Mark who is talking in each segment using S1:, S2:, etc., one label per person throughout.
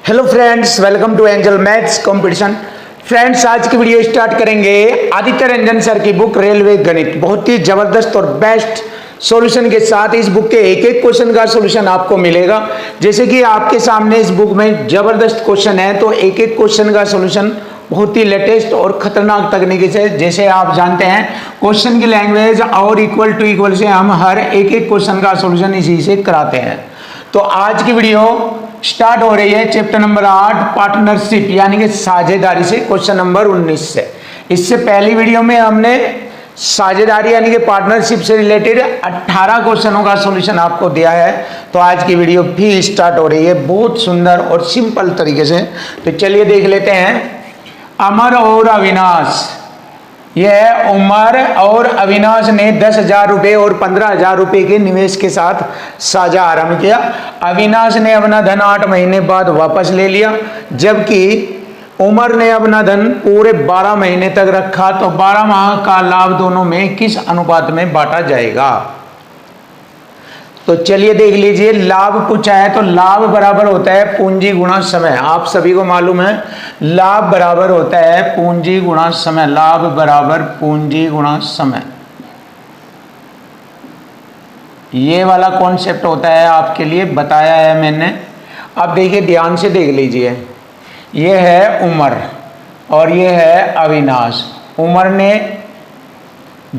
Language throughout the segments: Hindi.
S1: Hello friends, welcome to Angel Maths Competition. Friends, आज की वीडियो स्टार्ट करेंगे आदित्य रंजन सर की बुक रेलवे गणित। बहुत ही जबरदस्त और बेस्ट सॉल्यूशन के साथ इस बुक के एक एक क्वेश्चन का सॉल्यूशन आपको मिलेगा। जैसे कि आपके सामने इस बुक में जबरदस्त क्वेश्चन है, तो एक एक क्वेश्चन का सॉल्यूशन बहुत ही लेटेस्ट और खतरनाक तकनीकी से, जैसे आप जानते हैं क्वेश्चन की लैंग्वेज और इक्वल टू इक्वल से हम हर एक एक क्वेश्चन का सॉल्यूशन इसी से कराते हैं। तो आज की वीडियो स्टार्ट हो रही है चैप्टर नंबर 8 पार्टनरशिप यानी कि साझेदारी से, क्वेश्चन नंबर 19 से। इससे पहली वीडियो में हमने साझेदारी यानी कि पार्टनरशिप से रिलेटेड 18 क्वेश्चनों का सॉल्यूशन आपको दिया है। तो आज की वीडियो भी स्टार्ट हो रही है बहुत सुंदर और सिंपल तरीके से। तो चलिए देख लेते हैं। अमर और अविनाश, यह उमर और अविनाश ने 10,000 रुपये और 15,000 रुपये के निवेश के साथ साझा आरंभ किया। अविनाश ने अपना धन 8 महीने बाद वापस ले लिया, जबकि उमर ने अपना धन पूरे 12 महीने तक रखा। तो 12 माह का लाभ दोनों में किस अनुपात में बांटा जाएगा? तो चलिए देख लीजिए। लाभ पूछा है तो लाभ बराबर होता है पूंजी गुणा समय। आप सभी को मालूम है लाभ बराबर होता है पूंजी गुणा समय। लाभ बराबर पूंजी गुणा समय, ये वाला कॉन्सेप्ट होता है, आपके लिए बताया है मैंने। अब देखिए, ध्यान से देख लीजिए। ये है उमर और ये है अविनाश। उमर ने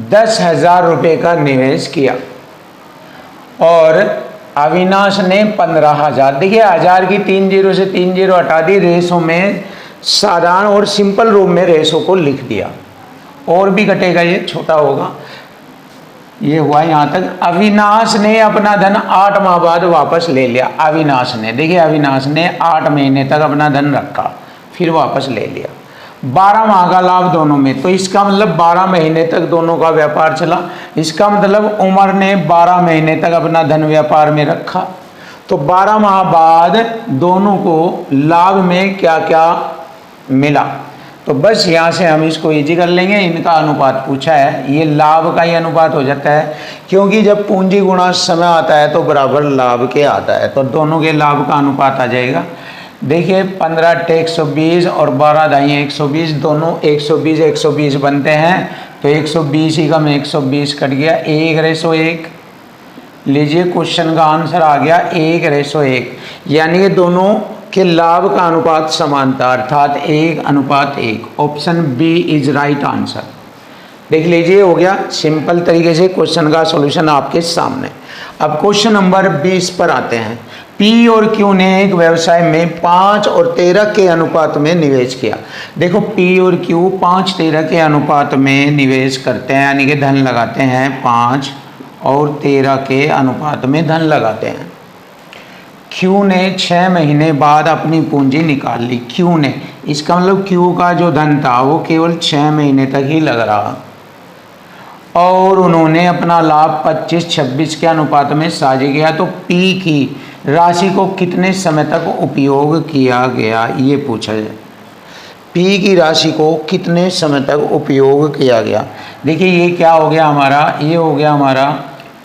S1: 10,000 रुपये का निवेश किया और अविनाश ने 15,000। देखिए, 1000 की 3 जीरो से 3 जीरो हटा दी, रेशो में साधारण और सिंपल रूप में रेशो को लिख दिया। और भी घटेगा, ये छोटा होगा। ये हुआ यहाँ तक। अविनाश ने अपना धन 8 माह बाद वापस ले लिया। अविनाश ने, देखिए अविनाश ने 8 महीने तक अपना धन रखा, फिर वापस ले लिया। 12 माह का लाभ दोनों में, तो इसका मतलब 12 महीने तक दोनों का व्यापार चला। इसका मतलब उमर ने 12 महीने तक अपना धन व्यापार में रखा। तो 12 माह बाद दोनों को लाभ में क्या क्या मिला, तो बस यहाँ से हम इसको इजी कर लेंगे। इनका अनुपात पूछा है, ये लाभ का ही अनुपात हो जाता है, क्योंकि जब पूंजी गुणा समय आता है तो बराबर लाभ के आता है। तो दोनों के लाभ का अनुपात आ जाएगा। देखिए, 15 × 120 और 12 दाई 120, दोनों 120 बनते हैं। तो 120 ही कम 120 कट गया, 1:1। लीजिए, क्वेश्चन का आंसर आ गया 1:1, यानी कि दोनों के लाभ का अनुपात समान था, अर्थात 1:1। Option B is right answer. देख लीजिए, हो गया सिंपल तरीके से क्वेश्चन का सॉल्यूशन आपके सामने। अब क्वेश्चन नंबर 20 पर आते हैं। पी और क्यू ने एक व्यवसाय में 5 और 13 के अनुपात में निवेश किया। देखो, पी और क्यू 5-13 के अनुपात में निवेश करते हैं, यानी कि धन लगाते हैं। 5 और 13 के अनुपात में धन लगाते हैं। क्यू ने 6 महीने बाद अपनी पूंजी निकाल ली। क्यू ने, इसका मतलब क्यू का जो धन था वो केवल 6 महीने तक ही लग रहा, और उन्होंने अपना लाभ 25-26 के अनुपात में साझा किया। तो पी की राशि को कितने समय तक उपयोग किया गया, ये पूछा जाए। पी की राशि को कितने समय तक उपयोग किया गया। देखिए, ये क्या हो गया हमारा, ये हो गया हमारा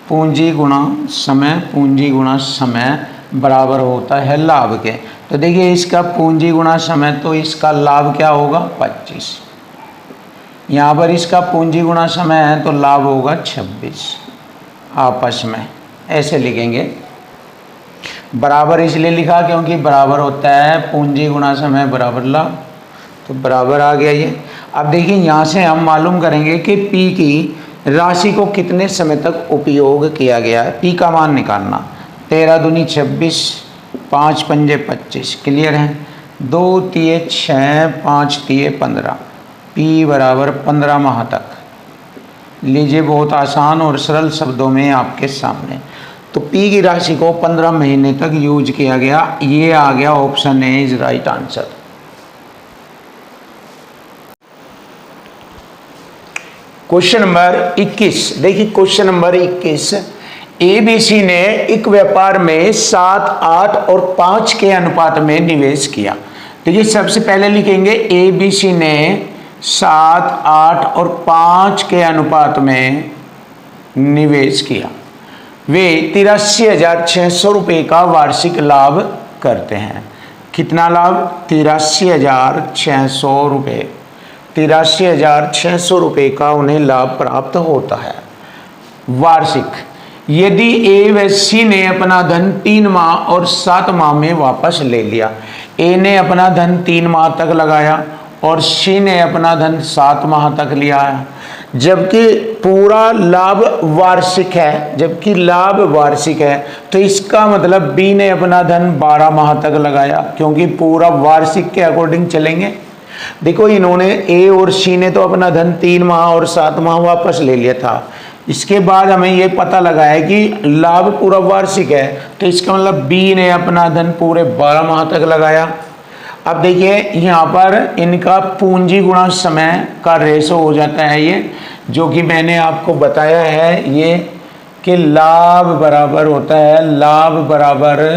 S1: पूंजी गुणा समय। पूंजी गुणा समय बराबर होता है लाभ के। तो देखिए, इसका पूंजी गुणा समय, तो इसका लाभ क्या होगा 25। यहाँ पर इसका पूंजी गुणा समय है तो लाभ होगा 26। आपस में ऐसे लिखेंगे। बराबर इसलिए लिखा क्योंकि बराबर होता है पूंजी गुणा समय बराबर लाभ, तो बराबर आ गया ये। अब देखिए, यहाँ से हम मालूम करेंगे कि पी की राशि को कितने समय तक उपयोग किया गया है। पी का मान निकालना। 13 दूनी 26, 5 पंजे 25, क्लियर है। 2 तिये 6, 5 तिये 15। पी बराबर 15 माह तक। लीजिए, बहुत आसान और सरल शब्दों में आपके सामने। तो पी की राशि को 15 महीने तक यूज किया गया। ये आ गया option A is right answer. Question number 21। देखिए, क्वेश्चन नंबर 21। एबीसी ने एक व्यापार में 7, 8 और 5 के अनुपात में निवेश किया। देखिए, सबसे पहले लिखेंगे एबीसी ने 7, 8 और 5 के अनुपात में निवेश किया। वे 83,600 रुपये का वार्षिक लाभ करते हैं। कितना लाभ? 83,600 रुपये। 83,600 रुपये का उन्हें लाभ प्राप्त होता है वार्षिक। यदि ए व सी ने अपना धन 3 माह और 7 माह में वापस ले लिया। ए ने अपना धन 3 माह तक लगाया और सी ने अपना धन 7 माह तक लिया है, जबकि पूरा लाभ वार्षिक है। जबकि लाभ वार्षिक है तो इसका मतलब बी ने अपना धन 12 माह तक लगाया, क्योंकि पूरा वार्षिक के अकॉर्डिंग चलेंगे। देखो इन्होंने ए और सी ने तो अपना धन 3 माह और 7 माह वापस ले लिया था। इसके बाद हमें ये पता लगा है कि लाभ पूरा वार्षिक है, तो इसका मतलब बी ने अपना धन पूरे 12 माह तक लगाया। अब देखिए यहाँ पर इनका पूंजी गुणा समय का रेशो हो जाता है ये, जो कि मैंने आपको बताया है ये कि लाभ बराबर होता है, लाभ बराबर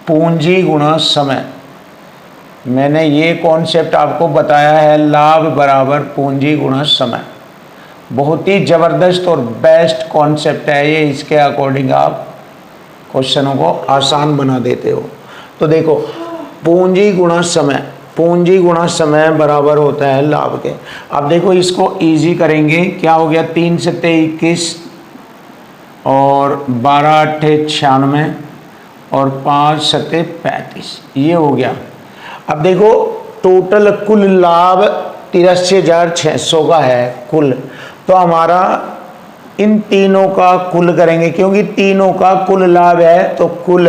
S1: पूंजी गुणा समय। मैंने ये कॉन्सेप्ट आपको बताया है, लाभ बराबर पूंजी गुणा समय। बहुत ही ज़बरदस्त और बेस्ट कॉन्सेप्ट है ये, इसके अकॉर्डिंग आप क्वेश्चनों को आसान बना देते हो। तो देखो पूंजी गुणा समय, पूंजी गुणा समय बराबर होता है लाभ के। अब देखो इसको इजी करेंगे, क्या हो गया? 3 सत्ते 21 और 12 अट्ठे 96 और 5 सत्ते 35, ये हो गया। अब देखो टोटल कुल लाभ 83,600 का है कुल, तो हमारा इन तीनों का कुल करेंगे, क्योंकि तीनों का कुल लाभ है तो कुल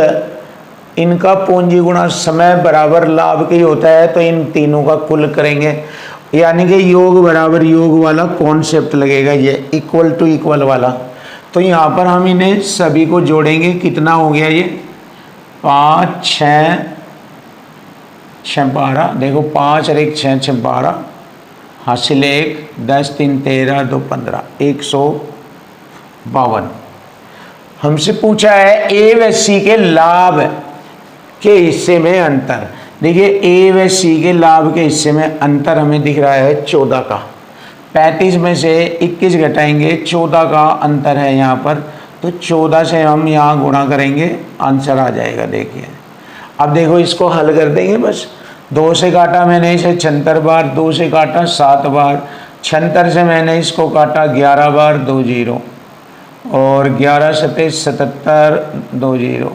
S1: इनका पूंजी गुणा समय बराबर लाभ के ही होता है, तो इन तीनों का कुल करेंगे, यानी कि योग बराबर योग वाला कॉन्सेप्ट लगेगा, ये इक्वल टू इक्वल वाला। तो यहाँ पर हम इन्हें सभी को जोड़ेंगे, कितना हो गया ये? 5 6 6 12, देखो 5 और 1 6 6 12, हासिल 1 10 3 13 2 15, 152। हमसे पूछा है ए व सी के लाभ के हिस्से में अंतर। देखिए ए व सी के लाभ के हिस्से में अंतर हमें दिख रहा है 14 का। 35 में से 21 घटाएंगे, 14 का अंतर है यहाँ पर, तो 14 से हम यहाँ गुणा करेंगे, आंसर आ जाएगा। देखिए अब देखो इसको हल कर देंगे, बस 2 से काटा मैंने इसे 76 बार, 2 से काटा 7 बार, 76 से मैंने इसको काटा 11 बार, 2 0 और 11 सत्ते 77 2 0,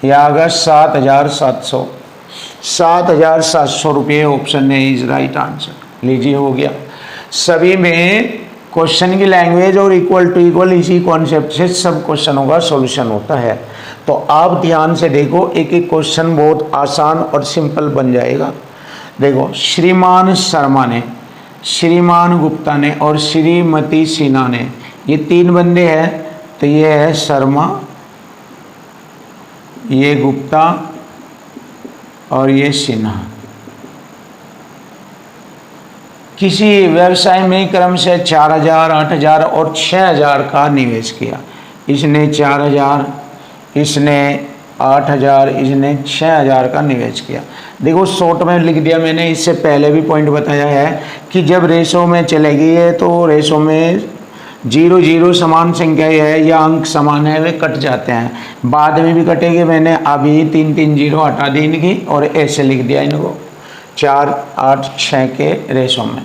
S1: यह आ गया 7,700। 7,700 रुपये option A is right answer. लीजिए हो गया। सभी में क्वेश्चन की लैंग्वेज और इक्वल टू इक्वल इसी कॉन्सेप्ट से सब क्वेश्चनों का सॉल्यूशन होता है। तो आप ध्यान से देखो, एक एक क्वेश्चन बहुत आसान और सिंपल बन जाएगा। देखो श्रीमान शर्मा ने, श्रीमान गुप्ता ने और श्रीमती सिन्हा ने, ये 3 बंदे हैं, तो ये है शर्मा, ये गुप्ता और ये सिन्हा। किसी व्यवसाय में क्रम से 4,000, 8,000 और 6,000 का निवेश किया। इसने 4,000, इसने 8,000, इसने 6,000 का निवेश किया। देखो शॉर्ट में लिख दिया मैंने, इससे पहले भी पॉइंट बताया है कि जब रेशो में चलेगी है तो रेशो में 0 0 समान संख्या है या अंक समान है, वे कट जाते हैं, बाद में भी कटेंगे। मैंने अभी 3 3 0 हटा दी इनकी और ऐसे लिख दिया इनको 4 8 6 के रेशो में।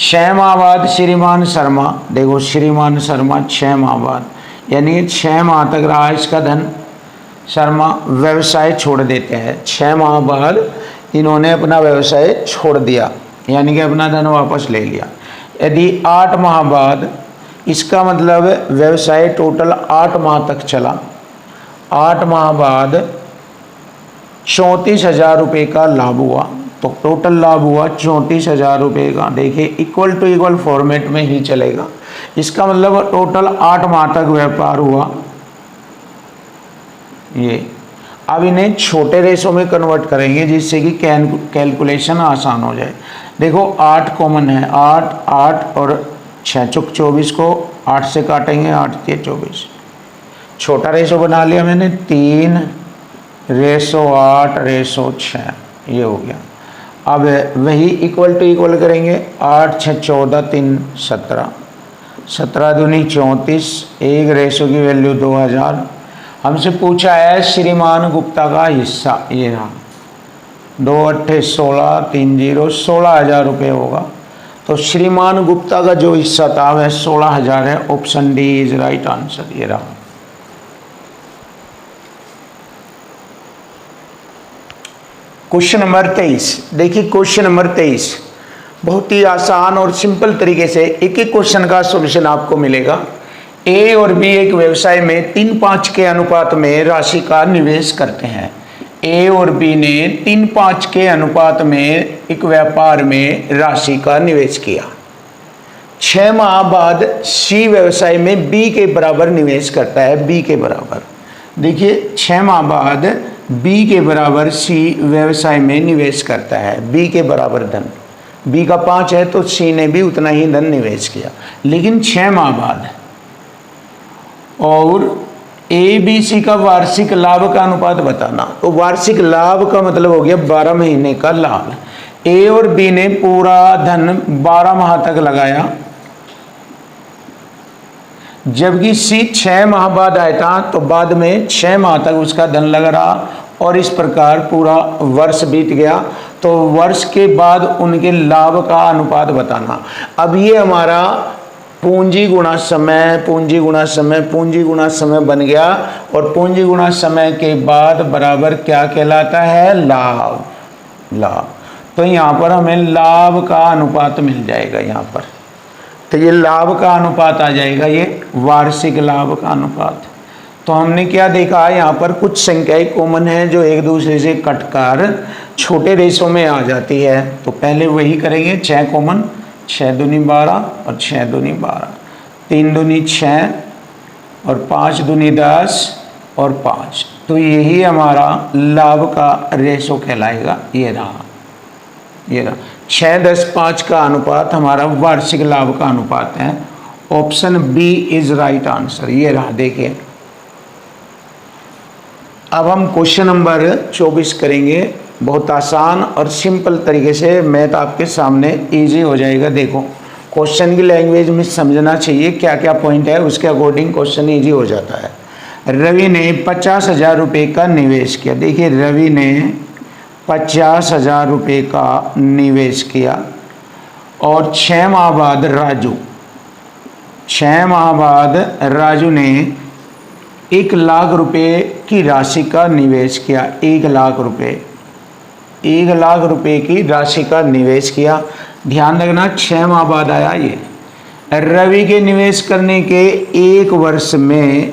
S1: 6 माह बाद श्रीमान शर्मा, देखो श्रीमान शर्मा 6 माह बाद, यानी 6 माह तक रहा इसका धन। शर्मा व्यवसाय छोड़ देते हैं, 6 माह बाद इन्होंने अपना व्यवसाय छोड़ दिया, यानी कि अपना धन वापस ले लिया। यदि 8 माह बाद, इसका मतलब व्यवसाय टोटल 8 माह तक चला, 8 माह बाद 34,000 रुपये का लाभ हुआ, तो टोटल लाभ हुआ 34,000 रुपये का। देखिए इक्वल टू इक्वल फॉर्मेट में ही चलेगा, इसका मतलब टोटल 8 माह तक व्यापार हुआ ये। अब इन्हें छोटे रेशो में कन्वर्ट करेंगे जिससे कि कैलकुलेशन आसान हो जाए। देखो 8 कॉमन है, 8 8 और 6 चौक 24 को 8 से काटेंगे, 8 के 24। छोटा रेशो बना लिया मैंने 3 रेशो 8 रेशो 6, ये हो गया। अब वही इक्वल टू इक्वल करेंगे, 8 6 14 3 17, 17 दूनी 34, 1 रेशो की वैल्यू 2000, हमसे पूछा है श्रीमान गुप्ता का हिस्सा, ये रहा 2 अट्ठे 16, 3 जीरो 16,000 रुपये होगा। तो श्रीमान गुप्ता का जो हिस्सा था वह 16,000 है। Option D is right answer, ये रहा। क्वेश्चन नंबर 23, देखिए क्वेश्चन नंबर 23 बहुत ही आसान और सिंपल तरीके से एक एक क्वेश्चन का सॉल्यूशन आपको मिलेगा। ए और बी एक व्यवसाय में 3-5 के अनुपात में राशि का निवेश करते हैं। ए और बी ने 3-5 के अनुपात में एक व्यापार में राशि का निवेश किया। 6 माह बाद सी व्यवसाय में बी के बराबर निवेश करता है, बी के बराबर। देखिए 6 माह बाद बी के बराबर सी व्यवसाय में निवेश करता है, बी के बराबर धन। बी का 5 है तो सी ने भी उतना ही धन निवेश किया, लेकिन 6 माह बाद। और ए बी सी का वार्षिक लाभ का अनुपात बताना। तो वार्षिक लाभ का मतलब हो गया 12 महीने का लाभ। ए और बी ने पूरा धन 12 माह तक लगाया, जबकि सी 6 माह बाद आया था, तो बाद में 6 माह तक उसका धन लग रहा और इस प्रकार पूरा वर्ष बीत गया। तो वर्ष के बाद उनके लाभ का अनुपात बताना। अब ये हमारा पूंजी गुणा समय, पूंजी गुणा समय, पूंजी गुणा समय बन गया। और पूंजी गुणा समय के बाद बराबर क्या कहलाता है? लाभ। लाभ। तो यहाँ पर हमें लाभ का अनुपात मिल जाएगा यहाँ पर। तो ये लाभ का अनुपात आ जाएगा, ये वार्षिक लाभ का अनुपात। तो हमने क्या देखा, यहाँ पर कुछ संख्याएं कॉमन है जो एक दूसरे से कटकर छोटे रेशों में आ जाती है। तो पहले वही करेंगे। 6 कॉमन, 6 दूनी 12 और 6 दूनी 12, 3 दूनी 6 और 5 दूनी 10 और 5। तो यही हमारा लाभ का रेशो कहलाएगा। ये रहा, ये रहा 6, 10, 5 का अनुपात हमारा वार्षिक लाभ का अनुपात है। Option B is right answer. ये रहा, देखिए। अब हम क्वेश्चन नंबर 24 करेंगे। बहुत आसान और सिंपल तरीके से मैथ आपके सामने इजी हो जाएगा। देखो, क्वेश्चन की लैंग्वेज में समझना चाहिए क्या क्या पॉइंट है, उसके अकॉर्डिंग क्वेश्चन इजी हो जाता है। रवि ने 50,000 रुपये का निवेश किया। देखिए, रवि ने 50,000 रुपये का निवेश किया और 6 माह बाद राजू ने 1 लाख रुपए की राशि का निवेश किया। 1 लाख रुपए, 1 लाख रुपए की राशि का निवेश किया। ध्यान रखना 6 माह बाद आया ये। रवि के निवेश करने के 1 वर्ष में,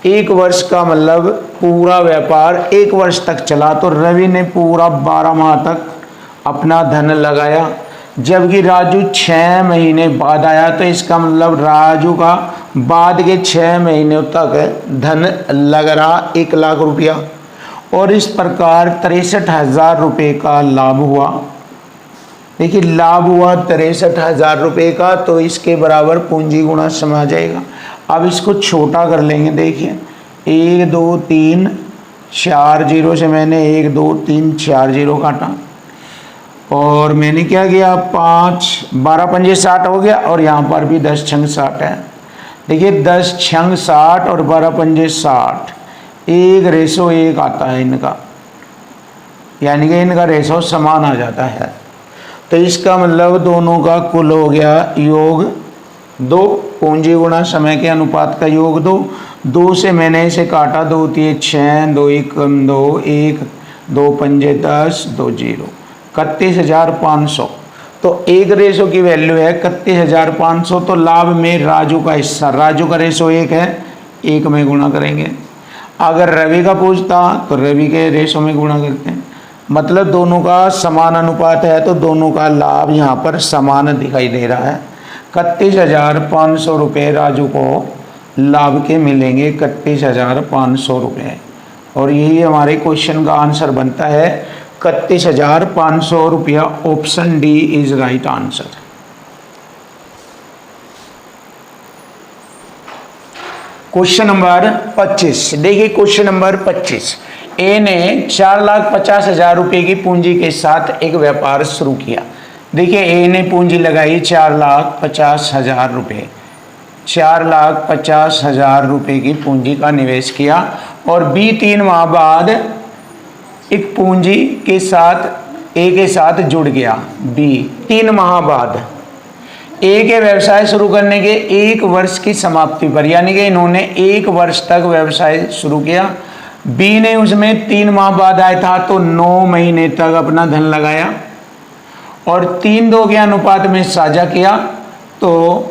S1: 1 वर्ष का मतलब पूरा व्यापार 1 वर्ष तक चला, तो रवि ने पूरा 12 माह तक अपना धन लगाया, जबकि राजू 6 महीने बाद आया। तो इसका मतलब राजू का बाद के 6 महीनों तक धन लग रहा 1 लाख रुपया, और इस प्रकार 63,000 रुपये का लाभ हुआ। देखिए, लाभ हुआ 63,000 रुपये का, तो इसके बराबर पूंजी गुणा समय आ जाएगा। अब इसको छोटा कर लेंगे। देखिए, 1 2 3 4 जीरो से मैंने 1 2 3 4 जीरो काटा, और मैंने क्या किया 5 12 पंजे 60 हो गया, और यहाँ पर भी 10 छंग 60 है। देखिए, 10 छंग 60 और 12 पंजे 60, 1:1 आता है इनका, यानी कि इनका रेशो समान आ जाता है। तो इसका मतलब दोनों का कुल हो गया योग 2, पूंजी गुणा समय के अनुपात का योग 2। 2 से मैंने इसे काटा, 2 3 6, 2 1 2, 1 2 पंजे 10, 2 जीरो, 31,500। तो 1 रेशो की वैल्यू है 31,500। तो लाभ में राजू का हिस्सा, राजू का रेशो 1 है, 1 में गुणा करेंगे। अगर रवि का पूछता तो रवि के रेशो में गुणा करते हैं। मतलब दोनों का समान अनुपात है, तो दोनों का लाभ यहाँ पर समान दिखाई दे रहा है। 31,500 रुपये राजू को लाभ के मिलेंगे, 31,500 रुपये। और यही हमारे क्वेश्चन का आंसर बनता है 31,500 रुपया। Option D is right answer. Question number 25, देखिए क्वेश्चन नंबर 25। ए ने 4,50,000 रुपये की पूंजी के साथ एक व्यापार शुरू किया। देखिए, ए ने पूंजी लगाई 4,50,000 रुपये। 4,50,000 रुपये की पूंजी का निवेश किया। और बी 3 माह बाद एक पूंजी के साथ ए के साथ जुड़ गया। बी 3 माह बाद ए के व्यवसाय शुरू करने के 1 वर्ष की समाप्ति पर, यानी कि इन्होंने 1 वर्ष तक व्यवसाय शुरू किया। बी ने उसमें 3 माह बाद आया था तो 9 महीने तक अपना धन लगाया और 3:2 के अनुपात में साझा किया। तो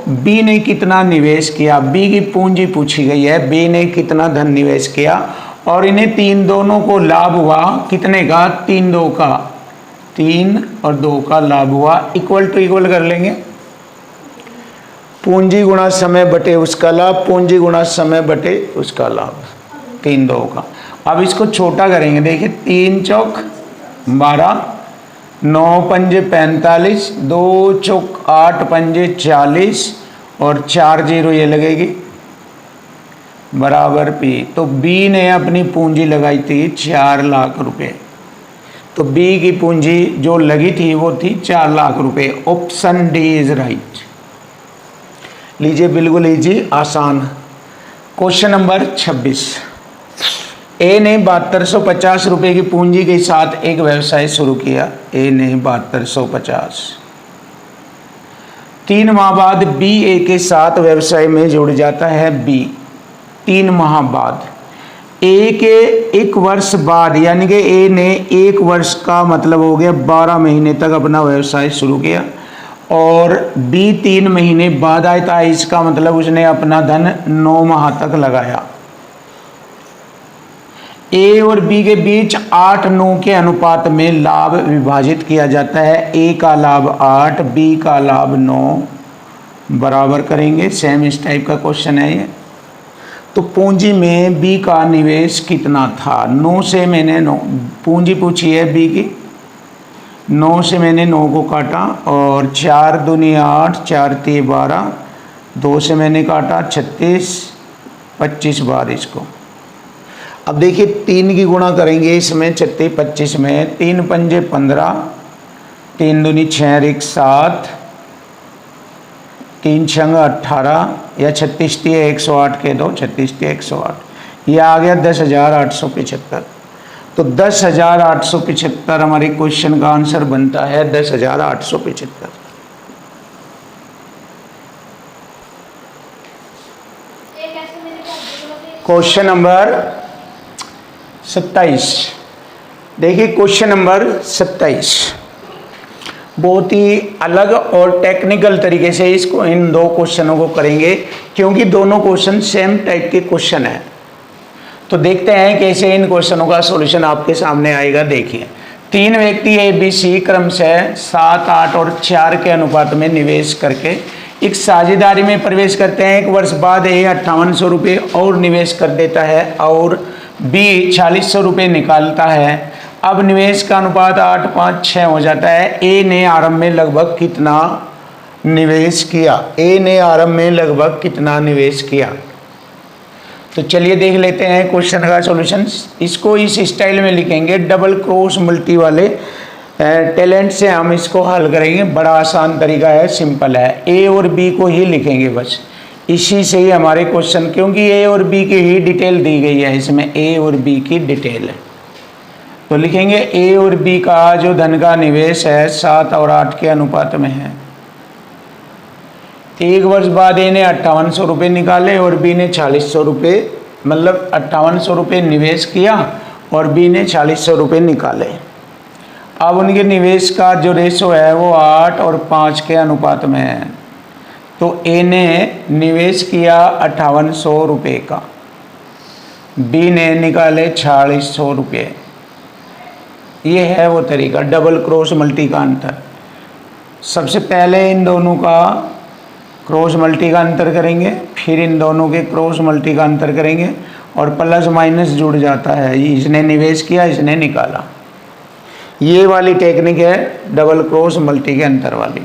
S1: बी ने कितना निवेश किया, बी की पूंजी पूछी गई है, बी ने कितना धन निवेश किया और इन्हें 3 दोनों को लाभ हुआ कितने का, 3 और 2 का लाभ हुआ। इक्वल टू इक्वल कर लेंगे, पूंजी गुणा समय बटे उसका लाभ, पूंजी गुणा समय बटे उसका लाभ, 3/2 का। अब इसको छोटा करेंगे, देखिए 3 चौक 12, 9 पंजे 45, 2 चौक 8 पंजे 40 और 4 जीरो ये लगेगी बराबर पी। तो बी ने अपनी पूंजी लगाई थी 4 लाख रुपए, तो बी की पूंजी जो लगी थी वो थी 4 लाख रुपए। Option D is right. लीजिए बिल्कुल इजी आसान। Question number 26। ए ने 7250 रुपये की पूंजी के साथ एक व्यवसाय शुरू किया। ए ने 7250। 3 माह बाद बी ए के साथ व्यवसाय में जुड़ जाता है। बी 3 माह बाद, ए के 1 वर्ष बाद, यानी कि ए ने 1 वर्ष का मतलब हो गया 12 महीने तक अपना व्यवसाय शुरू किया और बी 3 महीने बाद आया था, इसका मतलब उसने अपना धन 9 माह तक लगाया। ए और बी के बीच 8-9 के अनुपात में लाभ विभाजित किया जाता है। ए का लाभ 8, बी का लाभ 9 बराबर करेंगे। सेम इस टाइप का क्वेश्चन है ये। तो पूंजी में बी का निवेश कितना था, 9 से मैंने 9 पूंजी पूछी है बी की, 9 से मैंने 9 को काटा और 4 दूनी 8, 4 3 12, 2 से मैंने काटा 36, 25 बार इसको। अब देखिए 3 की गुणा करेंगे इसमें 36 25 में, 3 पंजे 15, 3 दूनी 6 1 7, 3 छंग 18 या 36 3 108 के दो, 36 3 108, यह आ गया 10,875। तो 10,875 हमारे क्वेश्चन का आंसर बनता है 10,875। Question number 27। देखिए क्वेश्चन नंबर 27 बहुत ही अलग और टेक्निकल तरीके से इसको इन 2 क्वेश्चनों को करेंगे क्योंकि दोनों क्वेश्चन सेम टाइप के क्वेश्चन हैं। तो देखते हैं कैसे इन क्वेश्चनों का सॉल्यूशन आपके सामने आएगा। देखिए 3 व्यक्ति ए बी सी क्रमशः 7, 8 और 4 के अनुपात में निवेश करके एक साझेदारी में प्रवेश करते हैं। 1 वर्ष बाद ए 5800 रुपये और निवेश कर देता है और बी 4600 रुपये निकालता है। अब निवेश का अनुपात 8, 5, 6 हो जाता है। ए ने आरंभ में लगभग कितना निवेश किया, ए ने आरंभ में लगभग कितना निवेश किया। तो चलिए देख लेते हैं क्वेश्चन का सॉल्यूशन। इसको इस स्टाइल में लिखेंगे, डबल क्रॉस मल्टी वाले टैलेंट से हम इसको हल करेंगे। बड़ा आसान तरीका है, सिंपल है। ए और बी को ही लिखेंगे बस, इसी से ही हमारे क्वेश्चन, क्योंकि ए और बी की ही डिटेल दी गई है इसमें, ए और बी की डिटेल है। तो लिखेंगे ए और बी का जो धन का निवेश है 7 और 8 के अनुपात में है। 1 वर्ष बाद ए ने 5800 रुपये निकाले और बी ने 4600 रुपये, मतलब 5800 रुपये निवेश किया और बी ने 4600 रुपये निकाले। अब उनके निवेश का जो रेशो है वो 8 और 5 के अनुपात में है। तो ए ने निवेश किया 5800 रुपये का, बी ने निकाले 4600 रुपये। ये है वो तरीका, डबल क्रॉस मल्टी का अंतर। सबसे पहले इन दोनों का क्रॉस मल्टी का अंतर करेंगे, फिर इन दोनों के क्रॉस मल्टी का अंतर करेंगे और प्लस माइनस जुड़ जाता है। इसने निवेश किया, इसने निकाला। ये वाली टेक्निक है डबल क्रॉस मल्टी के अंतर वाली।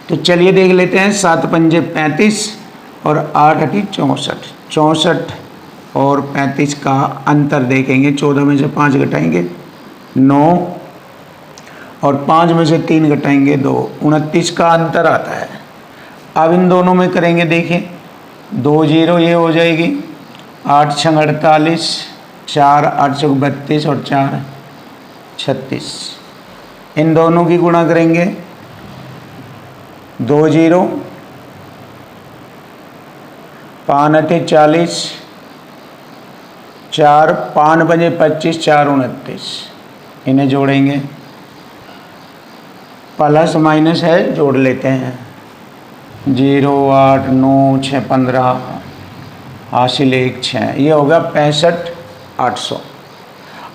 S1: तो चलिए देख लेते हैं। 7 पंजे 35 और 8 अठी 64, 64 और 35 का अंतर देखेंगे। 14 में से 5 घटाएंगे 9 और 5 में से 3 घटाएंगे 2, 29 का अंतर आता है। अब इन दोनों में करेंगे, देखें 2 जीरो ये हो जाएगी, 8 छंग 48, 4 8 चौक 32 और 4 36। इन दोनों की गुणा करेंगे, 2 जीरो, 5 अठे 40, 4 5 पंजे 25, 4 29। इन्हें जोड़ेंगे, प्लस माइनस है जोड़ लेते हैं, 0 8 9 6 15 हासिल 1 6, ये होगा 65 800।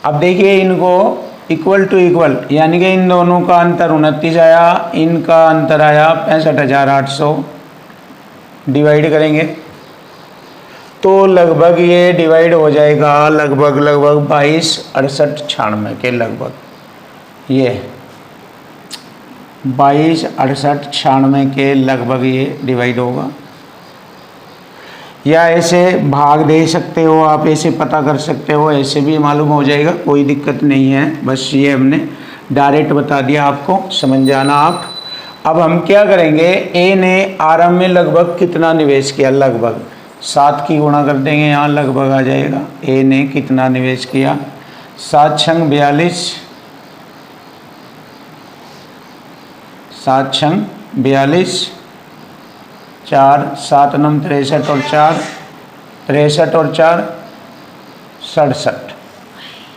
S1: अब देखिए इनको इक्वल टू इक्वल, यानी कि इन दोनों का अंतर 29 आया, इनका अंतर आया 65,800। डिवाइड करेंगे तो लगभग ये डिवाइड हो जाएगा लगभग 22 68 96 के लगभग, ये 22 68 96 के लगभग ये डिवाइड होगा। या ऐसे भाग दे सकते हो आप, ऐसे पता कर सकते हो, ऐसे भी मालूम हो जाएगा, कोई दिक्कत नहीं है। बस ये हमने डायरेक्ट बता दिया, आपको समझ जाना आप। अब हम क्या करेंगे, ए ने आरंभ में लगभग कितना निवेश किया, लगभग 7 की गुणा कर देंगे, यहाँ लगभग आ जाएगा। ए ने कितना निवेश किया, 7 छंग 42, 7 छंग 42, 4 7 9 63 और 4 63 और 4 67,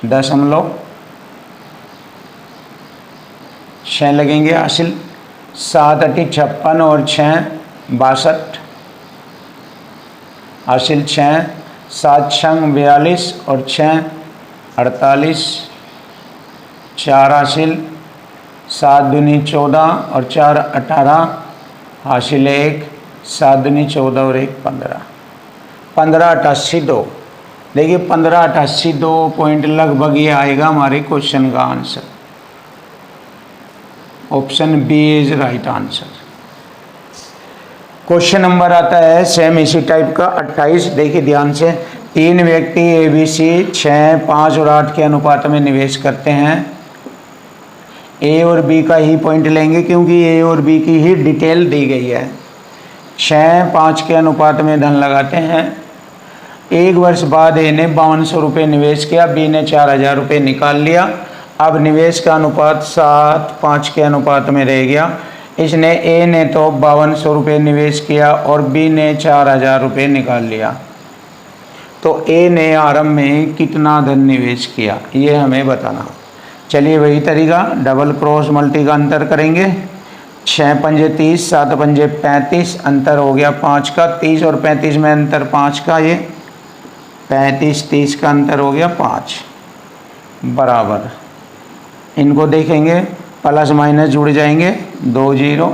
S1: 0.6 लगेंगे हासिल। 7 अठी 56 और 6 62 हासिल 6, 7 छंग 42 और 6 48, 4 हासिल, 7 दूनी 14 और 4 18 हासिल 1, 7 दूनी 14 और 1 15, 1588 2। देखिए 1588 2 पॉइंट लगभग ये आएगा हमारे क्वेश्चन का आंसर। Option B is right answer. Question number आता है सेम इसी टाइप का 28। देखिए ध्यान से, 3 व्यक्ति ABC 6 5 और 8 के अनुपात में निवेश करते हैं। ए और बी का ही पॉइंट लेंगे क्योंकि ए और बी की ही डिटेल दी गई है। 6 5 के अनुपात में धन लगाते हैं। 1 वर्ष बाद ए ने 5200 रुपये निवेश किया, बी ने 4000 रुपये निकाल लिया। अब निवेश का अनुपात 7 5 के अनुपात में रह गया। इसने ए ने तो 5200 रुपये निवेश किया और बी ने 4000 रुपये निकाल लिया, तो ए ने आरंभ में कितना धन निवेश किया ये हमें बताना। चलिए वही तरीका, डबल क्रॉस मल्टी का अंतर करेंगे। 6 पंजे 30, 7 पंजे 35, अंतर हो गया 5 का। 30 और 35 में अंतर 5 का, ये 35 30 का अंतर हो गया 5 बराबर। इनको देखेंगे प्लस माइनस जुड़ जाएंगे, 2 जीरो,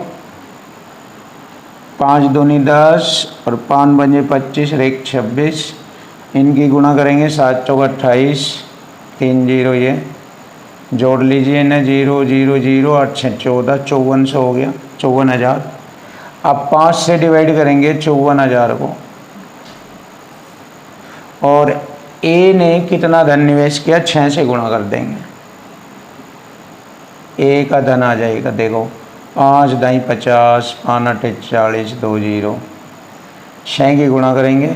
S1: 5 दूनी 10 और 5 पंजे 25 और 1 26। इनकी गुणा करेंगे, 7 चौक 28, 3 जीरो, ये जोड़ लीजिए ना, 0 0 0 8 6 14, 5400 हो गया, 54,000। अब 5 से डिवाइड करेंगे 54,000 को, और ए ने कितना धन निवेश किया 6 से गुणा कर देंगे, ए का धन आ जाएगा। देखो 5 दाई 50, 5 अठे 40, 2 जीरो, 6 की गुणा करेंगे,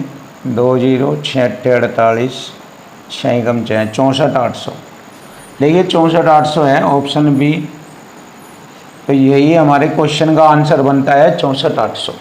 S1: 2 जीरो, 6 अठे 48, 6 कम 6 64,800। देखिए 64,800 है ऑप्शन बी, तो यही हमारे क्वेश्चन का आंसर बनता है 64,800।